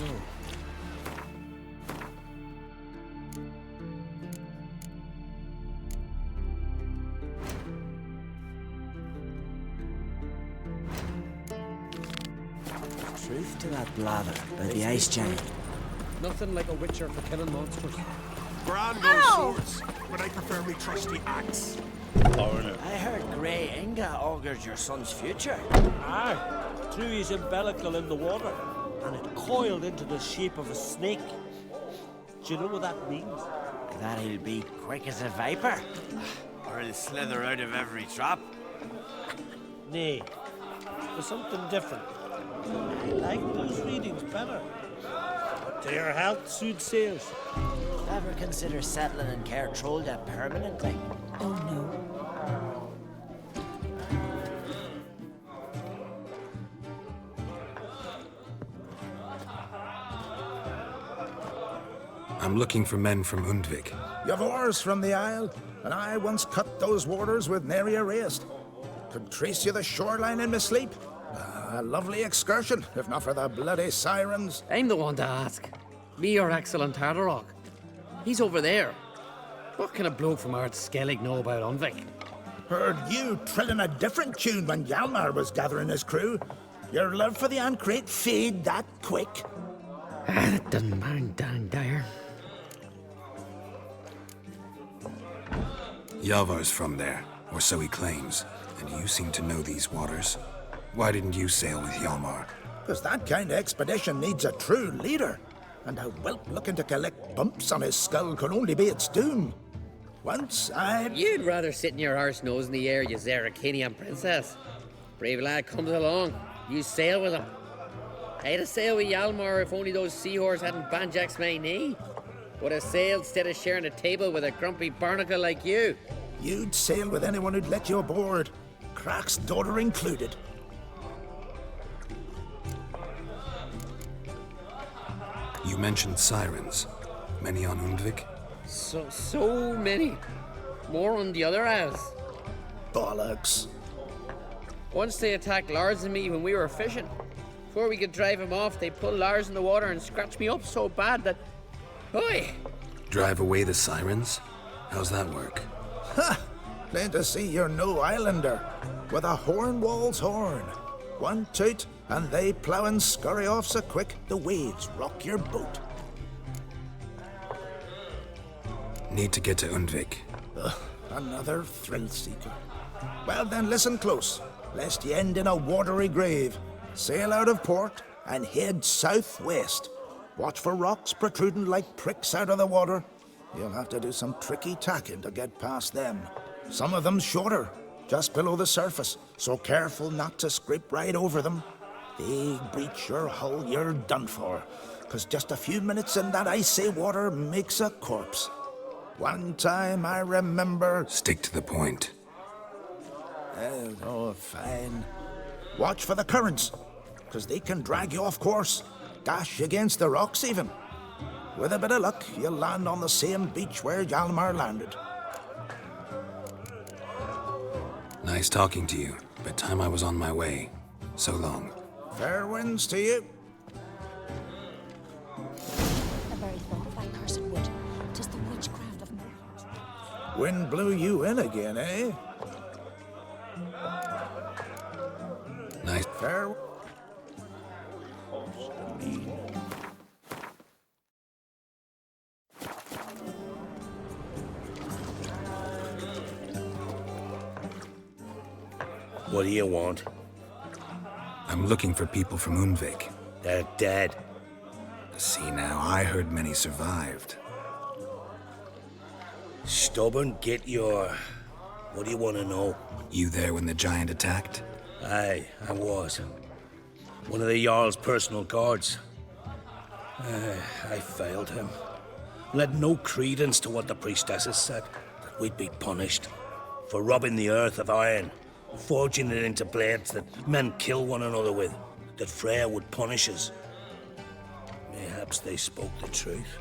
so. Truth to that blather about the ice giant. Nothing like a witcher for killing monsters. Grand old swords, but I prefer me trusty axe. I heard Grey Inga augured your son's future. Aye, threw his umbilical in the water, and it coiled into the shape of a snake. Do you know what that means? That he'll be quick as a viper. Or he'll slither out of every trap. Nay, there's something different. I like those readings better. To your health, sooth sayers. Ever consider settling in Cair Trolda permanently? Oh no. I'm looking for men from Undvik. You've oars from the Isle, and I once cut those waters with nary a raist. Could trace you the shoreline in my sleep. A lovely excursion, if not for the bloody sirens. I'm the one to ask. Me or excellent Tardarok. He's over there. What can a bloke from Ard Skellig know about Unvik? Heard you trilling a different tune when Hjalmar was gathering his crew. Your love for the Ancrate fade that quick. That doesn't mind Dan Dyer. Yavar's from there, or so he claims, and you seem to know these waters. Why didn't you sail with Hjalmar? Because that kind of expedition needs a true leader. And a whelp looking to collect bumps on his skull could only be its doom. Once I... You'd rather sit in your arse nose in the air, you Zarakanian princess. Brave lad comes along, you sail with him. I'd have sailed with Hjalmar if only those seahorses hadn't banjaxed my knee. Would have sailed instead of sharing a table with a grumpy barnacle like you. You'd sail with anyone who'd let you aboard. Crack's daughter included. You mentioned sirens. Many on Undvik? So many. More on the other isles. Bollocks. Once they attacked Lars and me when we were fishing. Before we could drive him off, they pulled Lars in the water and scratched me up so bad that... Oi! Drive away the sirens? How's that work? Ha! Plain to see you're no islander. With a hornwall's horn. One toot, and they plough and scurry off so quick the waves rock your boat. Need to get to Undvik. Another thrill seeker. Well then, listen close, lest ye end in a watery grave. Sail out of port and head southwest. Watch for rocks protruding like pricks out of the water. You'll have to do some tricky tacking to get past them. Some of them shorter, just below the surface, so careful not to scrape right over them. They breach your hull, you're done for, 'cause just a few minutes in that icy water makes a corpse. One time I remember... Stick to the point. Oh, fine. Watch for the currents, 'cause they can drag you off course, dash against the rocks even. With a bit of luck, you'll land on the same beach where Hjalmar landed. Nice talking to you, but time I was on my way. So long. Fair winds to you. The very thought of that cursed wood. 'Tis the witchcraft of Morgoth. Wind blew you in again, eh? Nice. Fair... What do you want? I'm looking for people from Undvik. They're dead. See now, I heard many survived. Stubborn, get your... What do you want to know? You there when the giant attacked? Aye, I was. One of the Jarl's personal guards. I failed him. Led no credence to what the priestesses said, that we'd be punished for robbing the earth of iron, forging it into blades that men kill one another with, that Freya would punish us. Mayhaps they spoke the truth.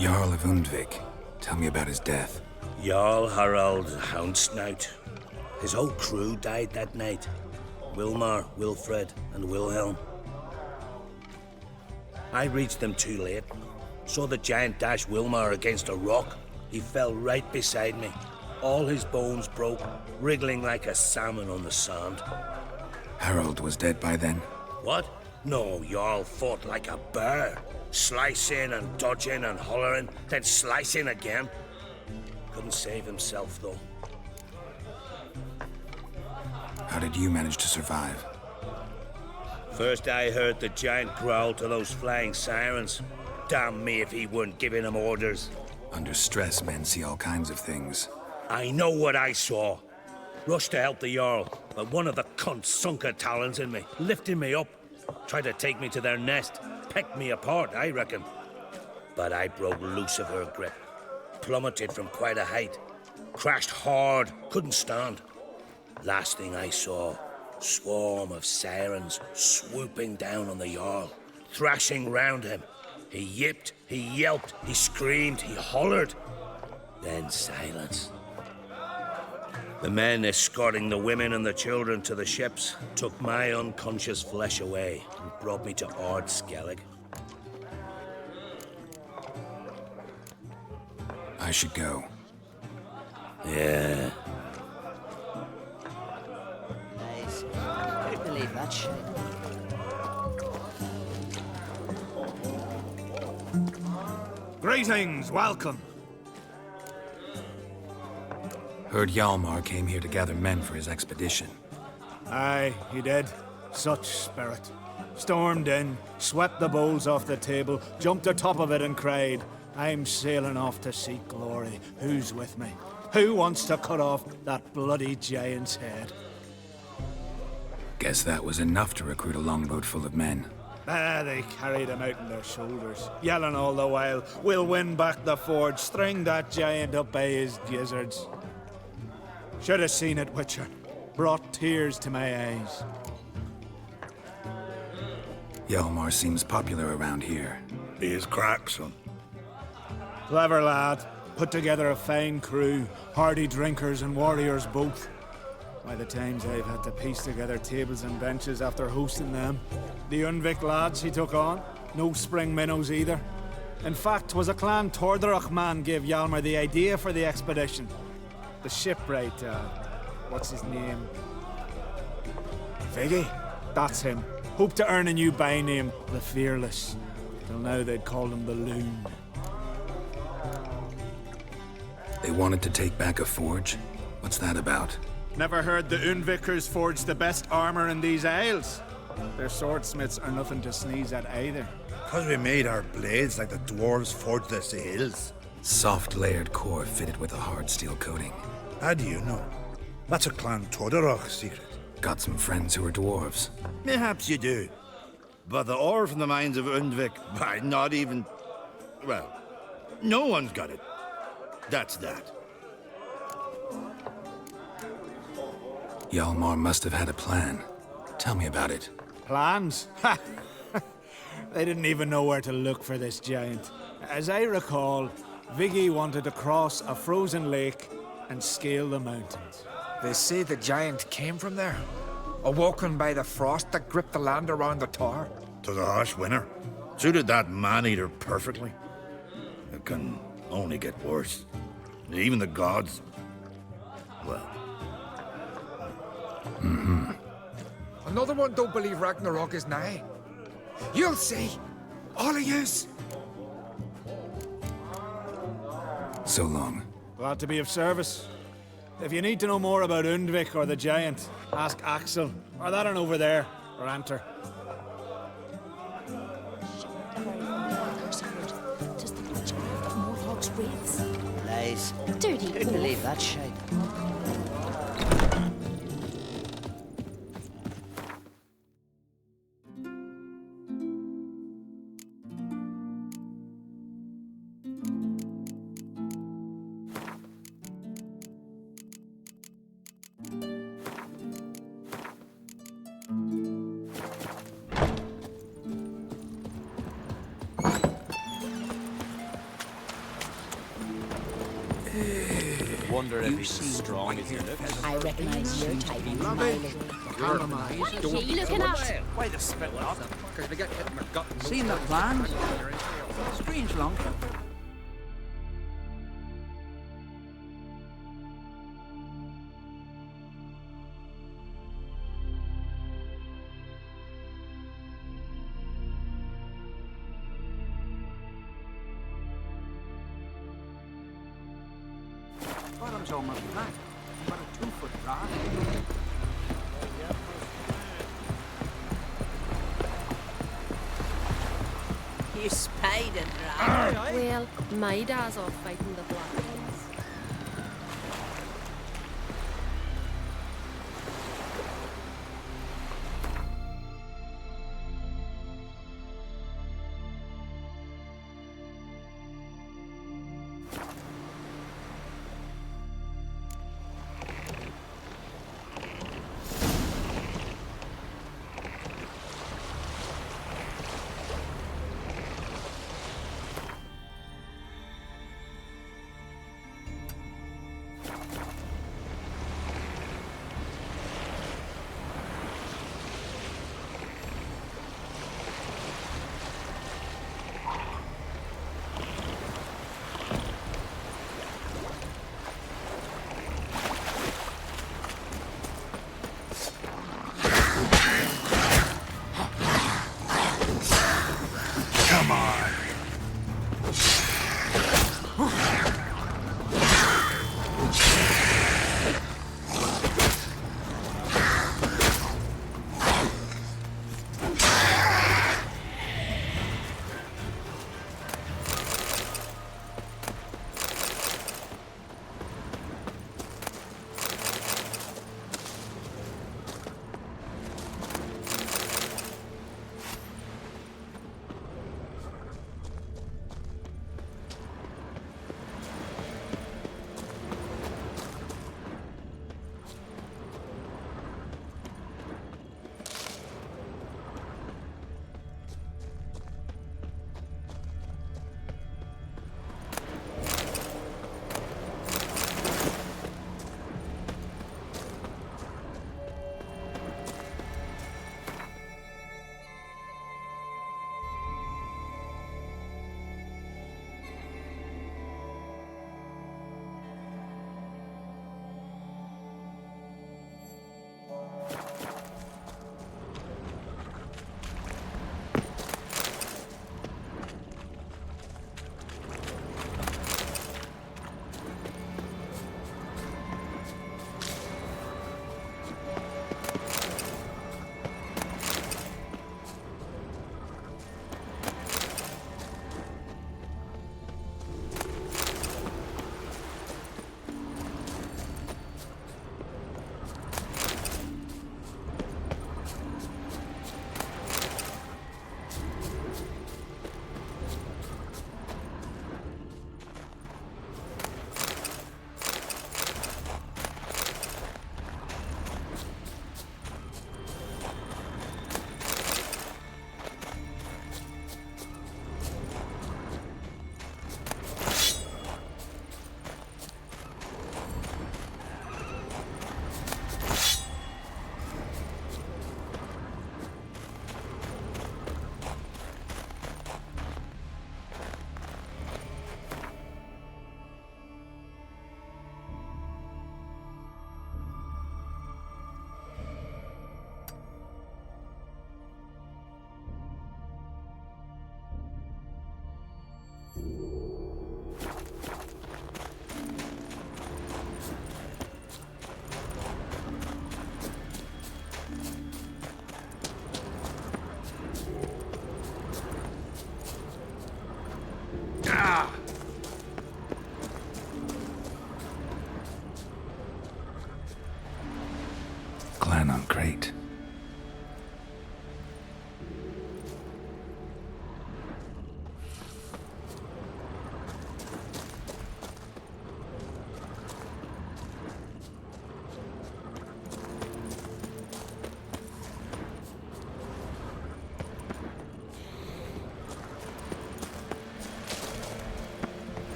Jarl of Undvik. Tell me about his death. Jarl Harald Houndsnout. His whole crew died that night. Wilmar, Wilfred, and Wilhelm. I reached them too late. Saw the giant dash Wilmar against a rock. He fell right beside me. All his bones broke, wriggling like a salmon on the sand. Harold was dead by then. What? No, Jarl fought like a bear. Slicing and dodging and hollering, then slicing again. Couldn't save himself, though. How did you manage to survive? First I heard the giant growl to those flying sirens. Damn me if he weren't giving them orders. Under stress, men see all kinds of things. I know what I saw. Rushed to help the Jarl, but one of the cunts sunk her talons in me, lifting me up. Tried to take me to their nest. Pecked me apart, I reckon. But I broke loose of her grip. Plummeted from quite a height. Crashed hard, couldn't stand. Last thing I saw, swarm of sirens swooping down on the Jarl, thrashing round him. He yipped, he yelped, he screamed, he hollered. Then silence. The men escorting the women and the children to the ships took my unconscious flesh away and brought me to Ard Skellig. I should go. Yeah. Nice. Couldn't believe that shit. Greetings, welcome. Heard Hjalmar came here to gather men for his expedition. Aye, he did. Such spirit. Stormed in, swept the bowls off the table, jumped atop of it and cried, "I'm sailing off to seek glory. Who's with me? Who wants to cut off that bloody giant's head?" Guess that was enough to recruit a longboat full of men. They carried him out on their shoulders, yelling all the while, "We'll win back the forge, string that giant up by his gizzards." Should have seen it, Witcher. Brought tears to my eyes. Hjalmar seems popular around here. He is crack, son. Clever lad. Put together a fine crew, hardy drinkers and warriors both. By the times I've had to piece together tables and benches after hosting them. The Unvik lads he took on, no spring minnows either. In fact, 'twas a clan Tordarach man gave Hjalmar the idea for the expedition. The shipwright, what's his name? Viggy? That's him. Hoped to earn a new byname, the Fearless. Till now they'd called him the Loon. They wanted to take back a forge? What's that about? Never heard the Unvikers forged the best armor in these isles. Their swordsmiths are nothing to sneeze at either. 'Cause we made our blades like the dwarves forged their sails. Soft layered core fitted with a hard steel coating. How do you know? That's a Clan Tordarach secret. Got some friends who are dwarves. Mayhaps you do. But the ore from the mines of Undvik, why, not even... Well, no one's got it. That's that. Hjalmar must have had a plan. Tell me about it. Plans? Ha! They didn't even know where to look for this giant. As I recall, Viggy wanted to cross a frozen lake and scale the mountains. They say the giant came from there, awoken by the frost that gripped the land around the tower. 'Twas a harsh winter. Suited that man-eater perfectly. It can only get worse. Even the gods... well... Another one don't believe Ragnarok is nigh. You'll see, all of yous. So long. Glad to be of service. If you need to know more about Undvik or the giant, ask Axel, or that one over there, or Anter. Tis the witchcraft of Morthog's wraiths. Lies. Dirty Couldn't believe that shit. Wonder if he's as strong as he looks. I recognize your type, my lady. compromise. What are you looking at? Why the spit up? Because they get hit in the gut. Seen the plans? Strange long trip. Bottom's almost flat. About a 2-foot drop. You spade it, right? Well, my dad's off fighting the Black Ones.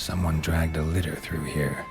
Someone dragged a litter through here.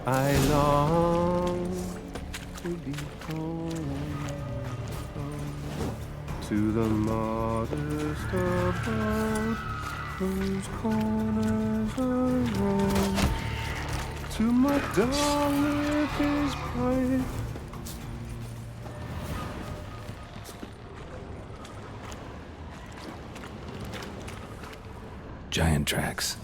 I long to be home, to the modest abode whose corners I roam, to my dog with his pipe. Giant tracks.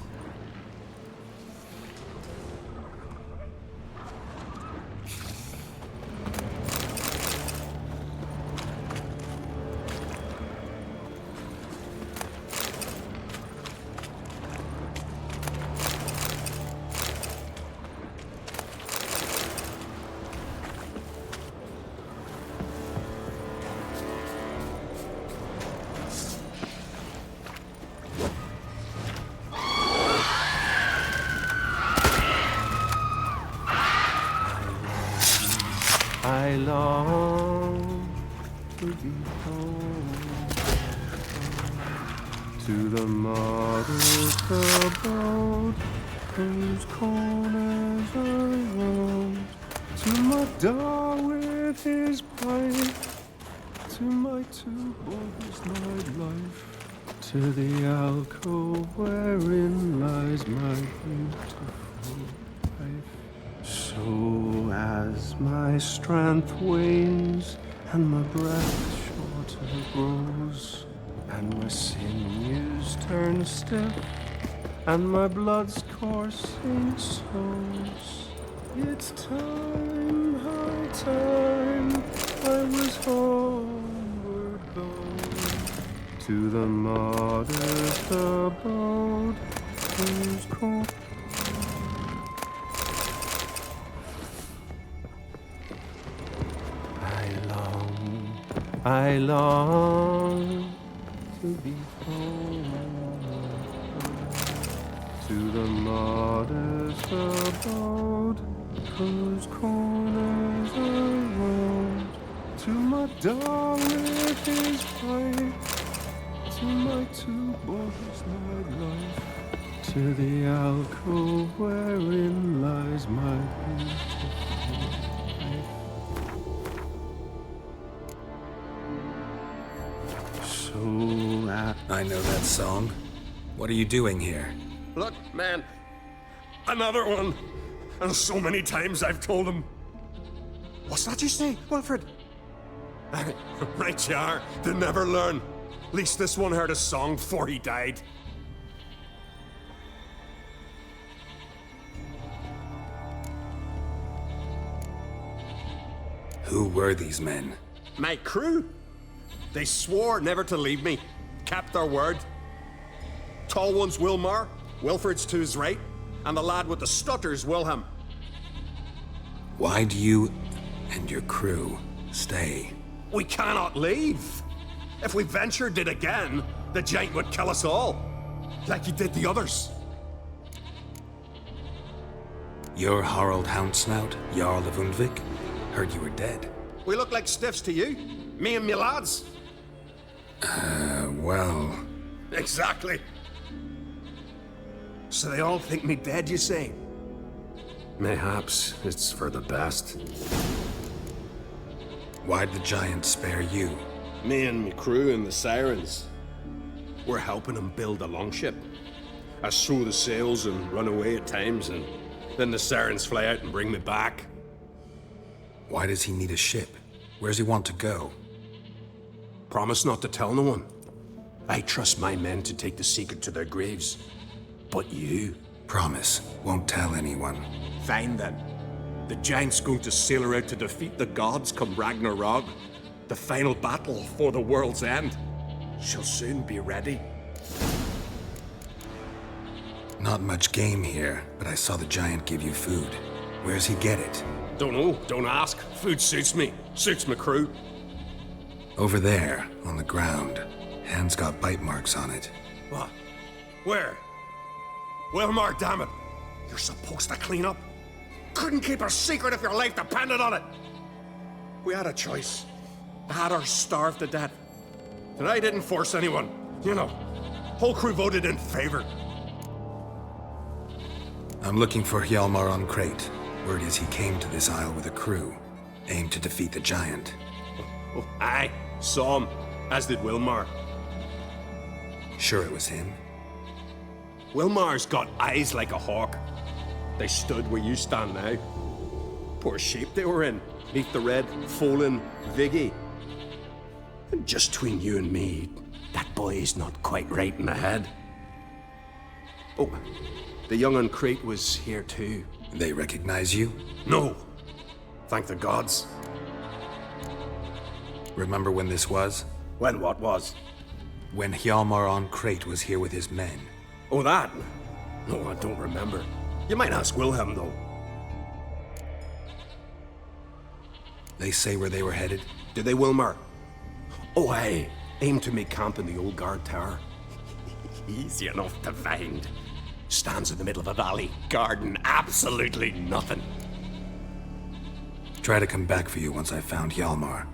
I long to be home, to the modest abode whose corners I roam, to my dog with his pipe, to my two boys' nightlife, to the alcove wherein lies my beautiful wife. So as my strength wanes and my breath shorter grows, and my sinews turn stiff, and my blood's coursing slows, it's time, high time, I was homeward bound to the modest abode whose cold. I long to be home, to the modest abode whose corners are roamed, to my dog with his pipe, to my two boys' nightlife, to the alcove wherein lies my beautiful wife. I know that song. What are you doing here? Look, man. Another one. And so many times I've told him. What's that you say, Wilfred? Right you are. They never learn. At least this one heard a song before he died. Who were these men? My crew. They swore never to leave me. Kept their word. Tall one's Wilmar, Wilfred's to his right, and the lad with the stutter's Wilhelm. Why do you and your crew stay? We cannot leave. If we ventured it again, the giant would kill us all, like he did the others. You're Harald Houndsnout, Jarl of Undvik? Heard you were dead. We look like stiffs to you, me and me lads. Well... Exactly. So they all think me dead, you say? Mayhaps it's for the best. Why'd the giant spare you? Me and me crew and the sirens. We're helping him build a longship. I sew the sails and run away at times, and then the sirens fly out and bring me back. Why does he need a ship? Where's he want to go? Promise not to tell no one. I trust my men to take the secret to their graves. But you? Promise, won't tell anyone. Fine then. The giant's going to sail her out to defeat the gods come Ragnarok. The final battle for the world's end. She'll soon be ready. Not much game here, but I saw the giant give you food. Where's he get it? Don't know, don't ask. Food suits me, suits my crew. Over there, on the ground. Hand's got bite marks on it. What? Where? Wilmar, damn it! You're supposed to clean up. Couldn't keep a secret if your life depended on it. We had a choice. Had her starved to death. And I didn't force anyone. You know, whole crew voted in favor. I'm looking for Hjalmar on Crate. Word is he came to this isle with a crew, aimed to defeat the giant. Oh, aye, saw him, as did Wilmar. Sure it was him? Wilmar's got eyes like a hawk. They stood where you stand now. Poor shape they were in, neath the red, Folin, Viggy. And just between you and me, that boy's not quite right in the head. Oh, the young on Crate was here too. They recognize you? No. Thank the gods. Remember when this was? When what was? When Hjalmar on Crate was here with his men. Oh, that? No, I don't remember. You might ask Wilhelm, though. They say where they were headed? Did they, Wilmar? Oh, aye. Aim to make camp in the old guard tower. Easy enough to find. Stands in the middle of a valley, garden absolutely nothing. Try to come back for you once I've found Hjalmar.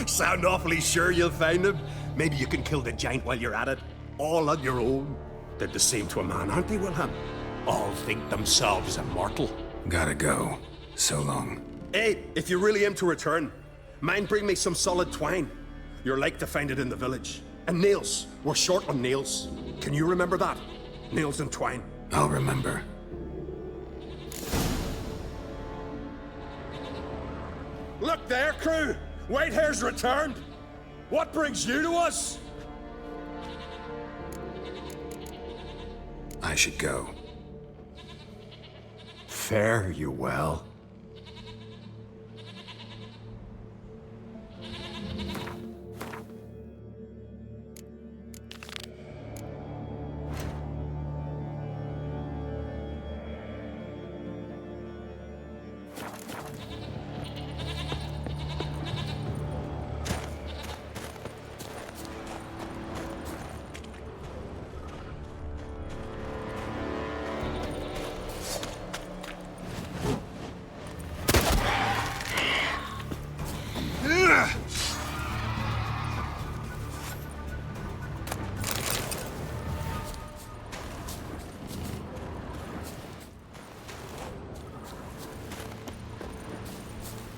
Sound awfully sure you'll find him? Maybe you can kill the giant while you're at it. All on your own. They're the same to a man, aren't they, Wilhelm? All think themselves immortal. Gotta go. So long. Hey, if you really aim to return, mind bring me some solid twine. You're like to find it in the village. And nails. We're short on nails. Can you remember that? Nails and twine. I'll remember. Look there, crew! Whitehair's returned! What brings you to us? I should go. Fare you well.